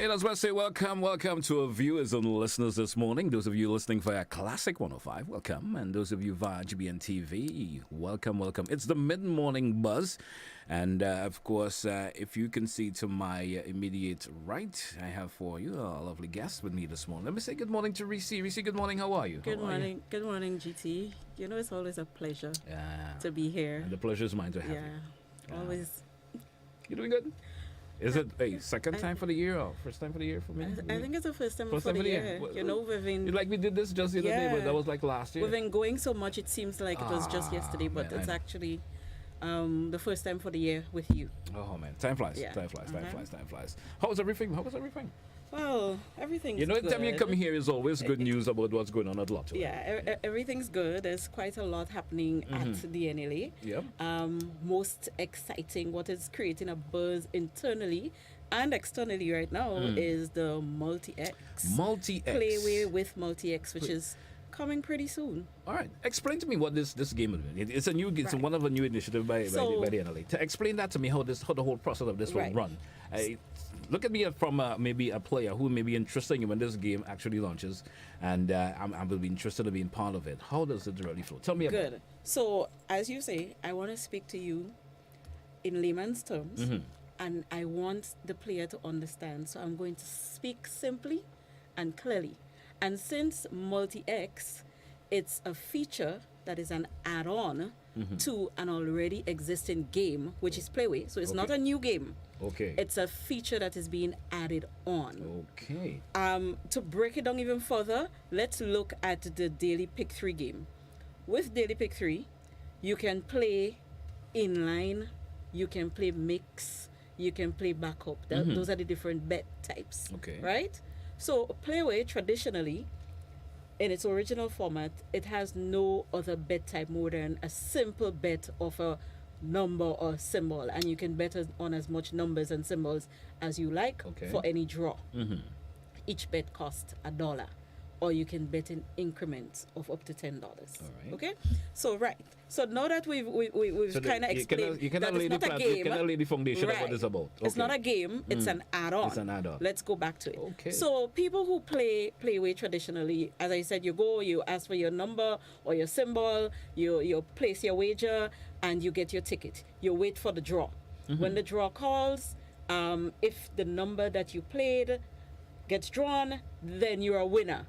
might as well say welcome to our viewers and listeners this morning. Those of you listening via Classic 105, welcome. And those of you via GBN TV, welcome. It's the mid-morning buzz. And, of course, if you can see to my immediate right, I have for you a lovely guest with me this morning. Let me say good morning to Reece. Reece, good morning. How are you? Good morning. Good morning, GT. You know, it's always a pleasure to be here. And the pleasure is mine to have you. Always. You doing good? Is it a second time for the year or first time for the year for me? I think it's the first time for the year. You know, we've been... Like we did this just the other day, but that was like last year. We've been going so much, it seems like it was just yesterday, but it's actually the first time for the year with you. Oh, man. Time flies. Yeah. Time flies. How's everything? Well, everything's good. You know, every time you come here, is always good news about what's going on at Lotteries. Yeah, everything's good. There's quite a lot happening at the NLA. Yep. Most exciting, what is creating a buzz internally and externally right now is the Multi-X. Playway with Multi-X, which is coming pretty soon. All right. Explain to me what this game is. It's a new. It's one of a new initiative by the NLA. To explain that to me, how the whole process of this will run. Look at me from maybe a player who may be interested in when this game actually launches, and I will be interested in being part of it. How does it really flow? Tell me about it. Good. So, as you say, I want to speak to you in layman's terms, and I want the player to understand. So I'm going to speak simply and clearly. And since Multi-X, it's a feature that is an add-on to an already existing game, which is Playway. So it's not a new game. Okay. It's a feature that is being added on. Okay. To break it down even further, let's look at the Daily Pick 3 game. With Daily Pick 3, you can play inline, you can play mix, you can play backup. Those are the different bet types. Okay. Right? So Playway, traditionally, in its original format, it has no other bet type more than a simple bet of a number or symbol, and you can bet on as much numbers and symbols as you like for any draw. Each bet costs $1, or you can bet in increments of up to $10. All right. Okay, so now that we've kind of explained that it's not a game, you cannot lay the foundation of what it's about. It's not a game; it's an add-on. It's an add-on. Let's go back to it. Okay. So people who play Playway traditionally, as I said, you ask for your number or your symbol, you place your wager, and you get your ticket. You wait for the draw. When the draw calls, if the number that you played gets drawn, then you're a winner,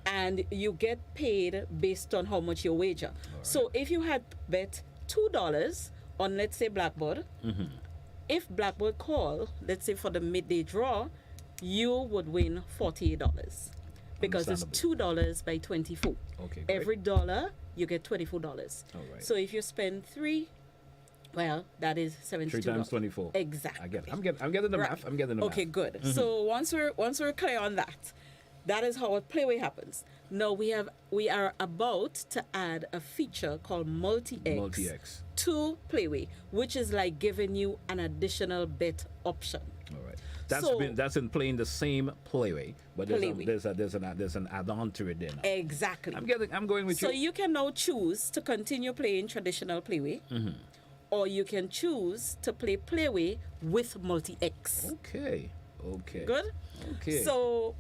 and you get paid based on how much you wager. Right. So if you had bet $2 on, let's say, Blackbird, if Blackbird call, let's say for the midday draw, you would win $48 because it's $2 by 24. Okay, every dollar you get $24. All right. So if you spend $3, well, that is $72. 3 times 24. Exactly. I get it. I'm getting the math. I'm getting the math. Okay, good. So once we're clear on that, that is how a Playway happens. Now we are about to add a feature called Multi-X to Playway, which is like giving you an additional bet option. All right. That's in playing the same Playway, but there's an add-on to it then. Exactly. I'm going with you. So you can now choose to continue playing traditional Playway. Or you can choose to play Playway with Multi-X. Okay. Good? Okay. So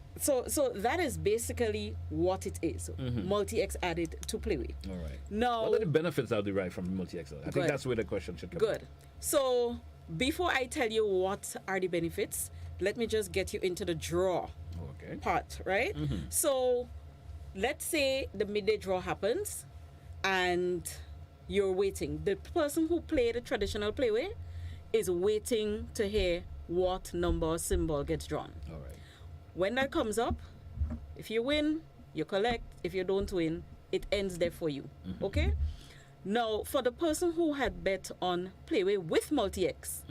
that is basically what it is. Multi-X added to Playway. All right. Now, what are the benefits that are derived from Multi-X? I think that's where the question should come. Good. So before I tell you what are the benefits, let me just get you into the draw part, right? So let's say the midday draw happens and you're waiting. The person who played a traditional Playway is waiting to hear what number or symbol gets drawn. All right. When that comes up, if you win, you collect. If you don't win, it ends there for you. Okay? Now, for the person who had bet on Playway with Multi-X,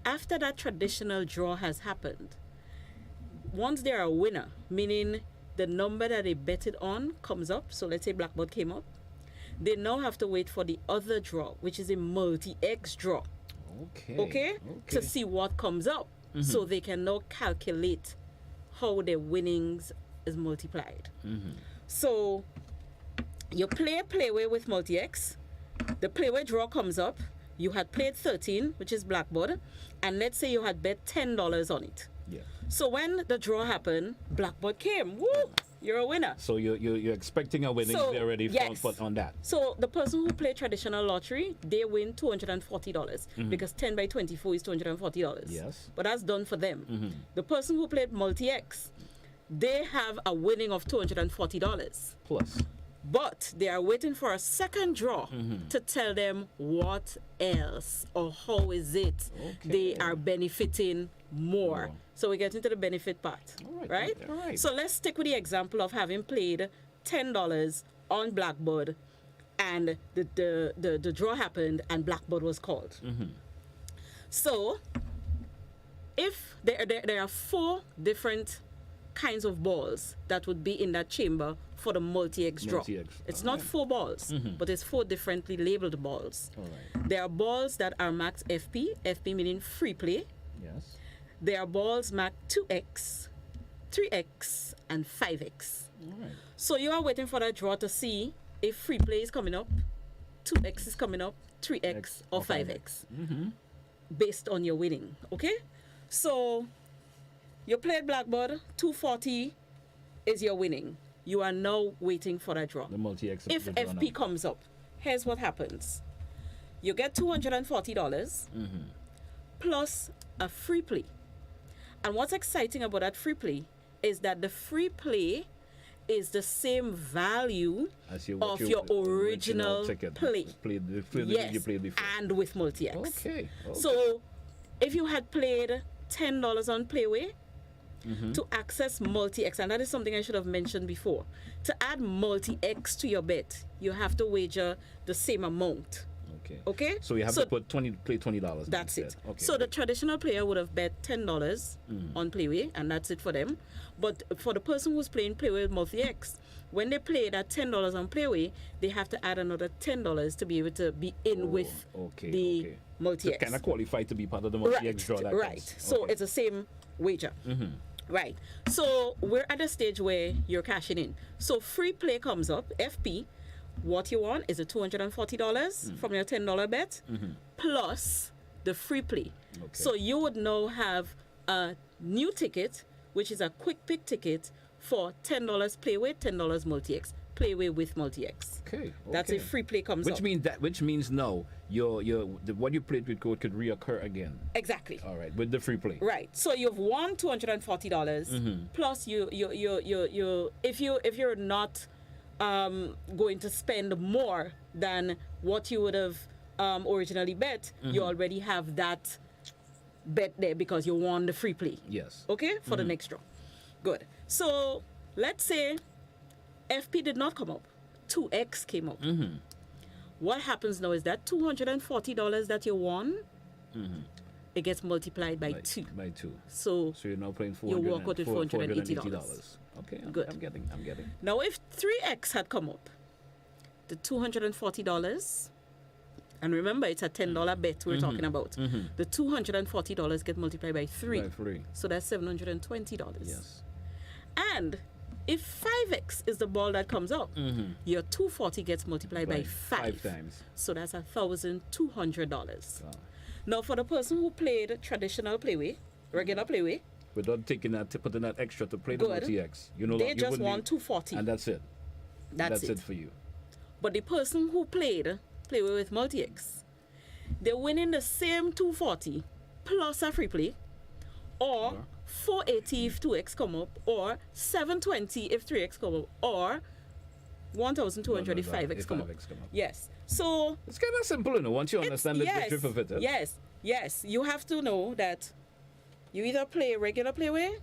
after that traditional draw has happened, once they're a winner, meaning the number that they betted on comes up, so let's say Blackbird came up, they now have to wait for the other draw, which is a Multi-X draw. Okay? To see what comes up. So they can now calculate how their winnings is multiplied. So you play Playway with Multi-X. The Playway draw comes up. You had played 13, which is Blackbird, and let's say you had bet $10 on it. Yeah. So when the draw happened, Blackboard came. Woo! You're a winner. So you're expecting a winning So, already yes. on that. So the person who played traditional lottery, they win $240 because 10 by 24 is $240. Yes. But that's done for them. The person who played multi-X, they have a winning of $240. Plus. But they are waiting for a second draw to tell them what else or how is it they Okay. are benefiting more. Oh. So we get into the benefit part, All right? All right. So let's stick with the example of having played $10 on Blackboard and the draw happened and Blackboard was called. So if there are 4 different kinds of balls that would be in that chamber for the multi-X draw. Multi-X. It's All not right. 4 balls, but it's 4 differently labeled balls. All right. There are balls that are marked FP, FP meaning free play. Yes. There are balls marked 2X, 3X, and 5X. All right. So you are waiting for that draw to see if free play is coming up, 2X is coming up, 3X, or 5X, based on your winning. Okay? So you played Blackboard, 240 is your winning. You are now waiting for that draw. The multi-X. If FP comes up, here's what happens. You get $240 plus a free play. And what's exciting about that free play is that the free play is the same value As your, of your original ticket. play. Yes, You played before. and with multi-X. Okay. So if you had played $10 on Playway to access multi-X, and that is something I should have mentioned before, to add multi-X to your bet, you have to wager the same amount. Okay. Okay? So you have to play $20. That's instead. it. Okay. So the traditional player would have bet $10 on Playway, and that's it for them. But for the person who's playing Playway with multi-X, when they play that $10 on Playway, they have to add another $10 to be able to be in with the multi-X. To kind of qualify to be part of the multi-X draw. That Right. comes. So Okay. it's the same wager. Right. So we're at a stage where you're cashing in. So free play comes up, FP. What you want is a $240 from your $10 bet plus the free play. Okay. So you would now have a new ticket, which is a quick pick ticket for $10 Playway, $10 multi-X. Playway with multi-X. Okay. That's if free play comes up. Which means no, what you played with code could reoccur again. Exactly. All right, with the free play. Right. So you've won $240 plus you if you're not going to spend more than what you would have originally bet, you already have that bet there because you won the free play. Yes. Okay? For the next draw. Good. So let's say FP did not come up. 2X came up. What happens now is that $240 that you won, it gets multiplied by 2. By 2. So you're now playing $400. you walk out with $480. Okay. Good. I'm getting. Now, if 3X had come up, the $240, and remember it's a $10 bet we're talking about, the $240 get multiplied by 3. By 3. So that's $720. Yes. And if 5X is the ball that comes up, your 240 gets multiplied by 5 times. So that's $1,200. Wow. Now, for the person who played traditional Playway, regular Playway, Without putting that extra to play the Good. multi-X, they just want 240. and that's it. That's it for you. But the person who played Playway with multi-X, they're winning the same 240 plus a free play, or 480 if 2X come up, or 720 if 3X come up, or 1,200 if 5X come up. Yes. So It's kind of simple, once you understand the drift of it. Yes. You have to know that you either play regular Playway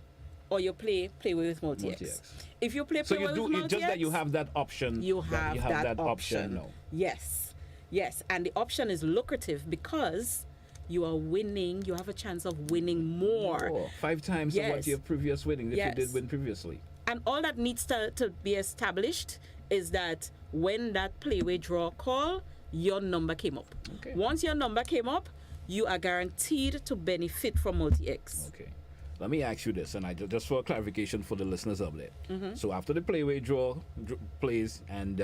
or you play Playway with multi-X. If you play So Playway with multi-X, it's just that you have that option. You have that option. now. Yes. And the option is lucrative because you are winning. You have a chance of winning more. Oh, 5 times of what your previous winnings if you did win previously. And all that needs to be established is that when that Playway draw call, your number came up. Okay. Once your number came up, you are guaranteed to benefit from multi-X. Okay. Let me ask you this, and just for clarification for the listeners out there. So after the Playway draw plays and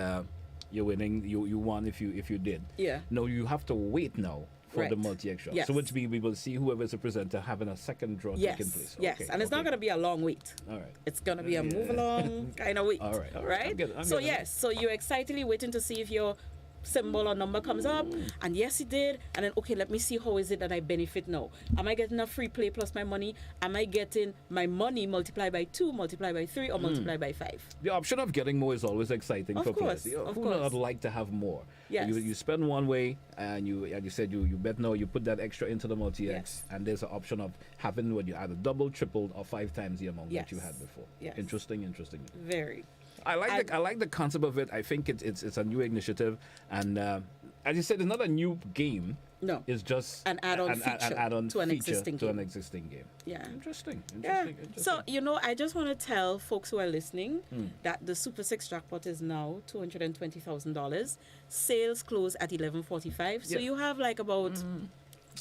you're winning, you won if you did. Yeah. No, you have to wait now for the Right. multi-X draw. Yes. So which means we will see whoever is a presenter having a second draw Yes, taking place. yes, Okay, and it's not okay. going to be a long wait. All right. It's going to be a Yeah. move along kind of wait. All right, all right. Right? I'm getting it. So yes, so you're excitedly waiting to see if your symbol or number comes up, and yes, it did. And then okay, let me see how is it that I benefit now. Am I getting a free play plus my money? Am I getting my money multiplied by 2, multiplied by 3, or multiplied by 5? The option of getting more is always exciting Of for course, players. of Who course. would like to have more? Yes. You spend one way, and you said you bet now. You put that extra into the multi-X, Yes. and there's an option of having what you either double, tripled, or 5 times the amount that you Yes. had before. Yes. Interesting. Very. I like the concept of it. I think it's a new initiative, and as you said, it's not a new game. No. It's just An add-on feature an add-on to an feature existing to game. an existing game. Yeah. Interesting. Yeah. So, I just want to tell folks who are listening that the Super 6 jackpot is now $220,000. Sales close at 11:45. So Yeah. you have like about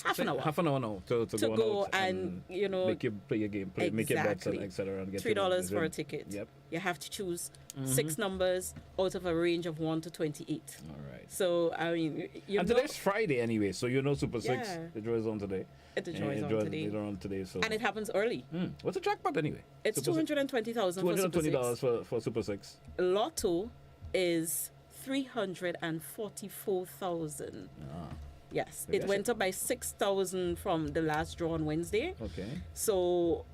half an hour. Half an hour now to To go go out and, make your play your game, make your bets, and Exactly. etc. And get $3 your for a ticket. Yep. You have to choose 6 numbers out of a range of 1 to 28. All right. So, I mean, And today's Friday anyway, so Super 6. Yeah. The draw is on today. The draw is on today. The draw on today. So. And it happens early. What's the jackpot anyway? It's Super 6. $220,000 for Super 6. $220 for Super 6. Lotto is 344,000. Yes, Maybe it I went up by 6,000 from the last draw on Wednesday. Okay. So,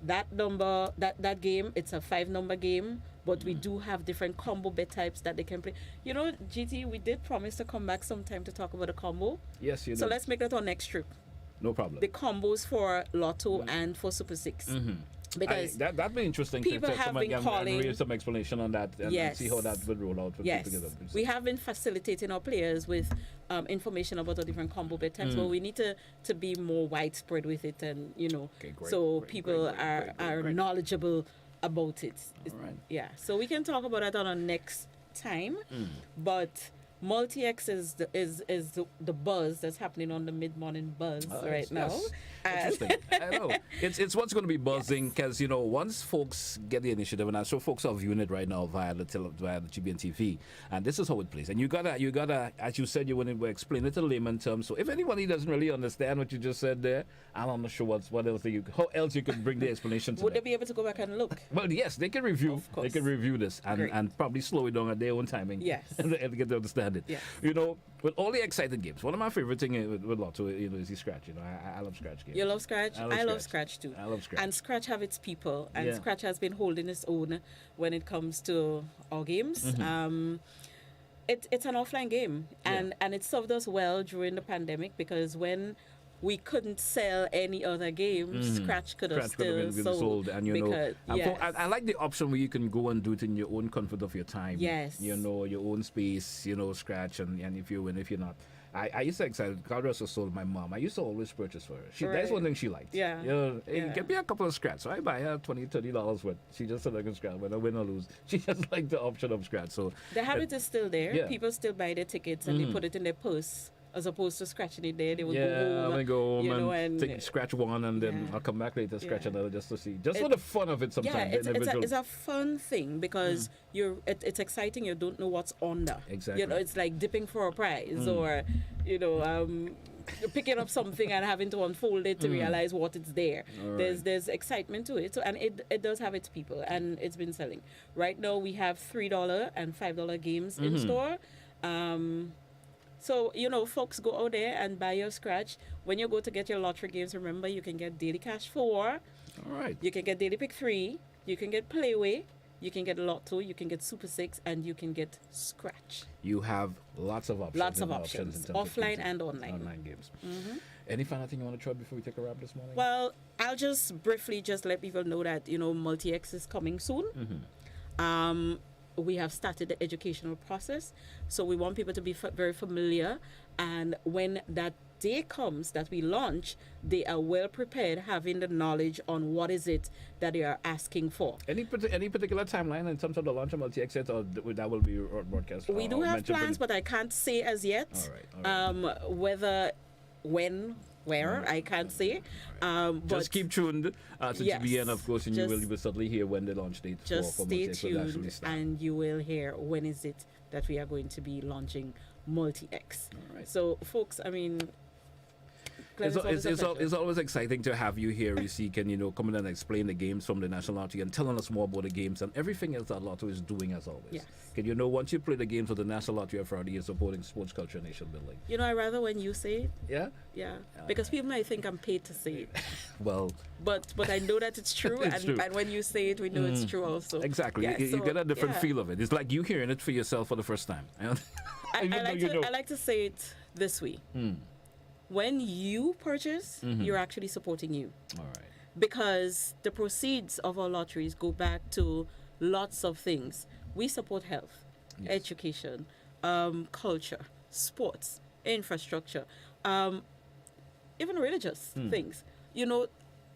that number, that game, it's a 5-number game, but we do have different combo bet types that they can play. GT, we did promise to come back sometime to talk about a combo. Yes, you So did. let's make that our next trip. No problem. The combos for Lotto and for Super 6. Because that'd be interesting. people have been calling- read some explanation on that and Yes. see how that would roll out. For yes, people to get we have been facilitating our players with information about the different combo bet types, but we need to be more widespread with it, and Okay, great, so great, people great, great, are great. knowledgeable about it. All right. Yeah, so we can talk about that on our next time, but multi-X is the buzz that's happening on the mid-morning buzz right now. Yes. And- Interesting. I know. It's what's going to be buzzing because once folks get the initiative, and I'm sure folks are viewing it right now via the GBN TV, and this is how it plays. And you gotta, as you said, you want to explain it in layman terms. So if anybody doesn't really understand what you just said there, I'm not sure what else how else you could bring the explanation to Would them. they be able to go back and look? Well, yes, they can review. Of course. They can review this Great. and probably slow it down at their own timing. Yes. and get to understand it. Yes. With all the excited games, one of my favorite things with Lotto, is the scratch. I love scratch games. You love Scratch? I love Scratch too. I love Scratch. And Scratch have its people, and Yeah. Scratch has been holding its own when it comes to our games. It's an offline game, and it served us well during the pandemic because when we couldn't sell any other games, Scratch could have Scratch could have still been sold, and because, I like the option where you can go and do it in your own comfort of your time. Yes. your own space. Scratch, and if you win, if you're not. I used to excited. Carlos was sold my mom. I used to always purchase for her. That's one thing she liked. Yeah. Hey, Yeah. get me a couple of scratch. So I buy her $20-$30 worth. She just said I can scratch whether I win or lose. She just liked the option of scratch. So the habit is still there. Yeah. People still buy their tickets and they put it in their purse as opposed to scratching it there. They would yeah, go home. I'm gonna go home and take scratch one, and then Yeah. I'll come back later, scratch Yeah. another, just to see, for the fun of it. Sometimes Yeah, the individual. it's a fun thing because it's exciting. You don't know what's under. Exactly. It's like dipping for a prize or picking up something and having to unfold it to realize what it's there. All There's excitement to it. So, and it does have its people, and it's been selling. Right now we have $3 and $5 games in store. So, folks, go out there and buy your scratch. When you go to get your lottery games, remember you can get Daily Cash 4, All right. you can get Daily Pick 3, you can get Playway, you can get Lotto, you can get Super 6, and you can get Scratch. You have lots of options. Lots of in options, terms of offline games, and online. Online games. Any final thing you want to try before we take a wrap this morning? Well, I'll just briefly let people know that, Multi-X is coming soon. We have started the educational process. So we want people to be very familiar. And when that day comes that we launch, they are well prepared, having the knowledge on what is it that they are asking for. Any particular timeline in terms of the launch of multi-X, or that will be broadcast? We do or have mentioned plans, but I can't say as yet All right. when where, I can't say. But Just keep tuned to Yes. GBN, of course, and you will certainly hear when the launch date just for stay multi-X will actually tuned start. and you will hear when is it that we are going to be launching multi-X. All right. So, folks, I mean, Glen, It's always exciting to have you here, Reece. You can, come in and explain the games from the National Lottery and telling us more about the games and everything else that Lotto is doing as always. Yes. Once you play the games of the National Lottery Authority, you're supporting sports culture nation building. I rather when you say it, Yeah? yeah, because people might think I'm paid to say it, Well, but I know that it's true, It's true. and when you say it, we know it's true also. exactly. Yeah, You so, get a different yeah. feel of it. It's like you hearing it for yourself for the first time. I like to say it this way. When you purchase, you're actually supporting you. All right. Because the proceeds of our lotteries go back to lots of things. We support health, Yes. education, culture, sports, infrastructure, even religious things.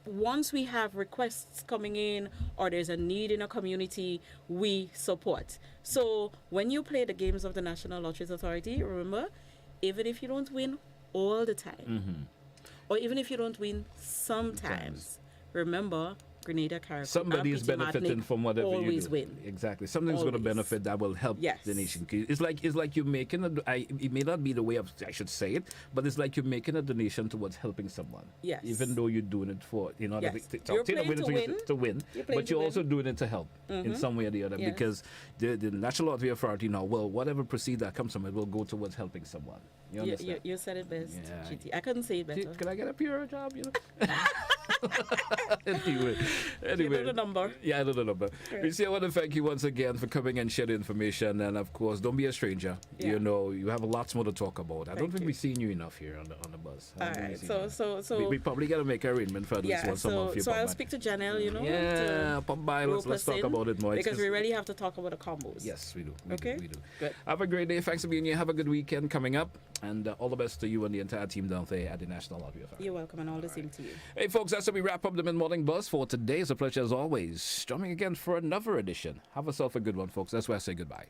Once we have requests coming in or there's a need in a community, we support. So when you play the games of the National Lotteries Authority, remember, even if you don't win all the time, or even if you don't win sometimes, remember, Grenada Carriacou, Somebody is and Petit benefiting Martinique from whatever always you do. win. Exactly. Something's going to Always. benefit that will help Yes. the nation. It's like you're making it may not be the way I should say it, but it's like you're making a donation towards helping someone. Yes. Even though you're doing it for, Yes. to You're obtain a playing to win, win. to win, You're playing but to you're win. also doing it to help in some way or the other Yes. because the National Lottery Authority now, well, whatever proceed that comes from it will go towards helping someone. You understand? You said it best, Yeah. GT. I couldn't say it better. Can I get a pure job, anyway. You know the number. Yeah, I know the number. Right. Reece, I want to thank you once again for coming and sharing information. And of course, don't be a stranger. Yeah. You have lots more to talk about. I don't Thank think you. we've seen you enough here on the bus. I All don't think right. we've seen you. So we probably got to make an arrangement for at least yeah. once a month. So I'll speak to Janelle. Yeah, to pop by. rope Let's us talk in, about it more. because we really have to talk about the combos. Yes, we do. Okay. We do. Good. Have a great day. Thanks for being here. Have a good weekend coming up. And all the best to you and the entire team down there at the National Lottery Authority. You're welcome, and all the same to you. Hey, folks, that's how we wrap up the mid-morning buzz for today. It's a pleasure as always. Strumming again for another edition. Have yourself a good one, folks. That's where I say goodbye.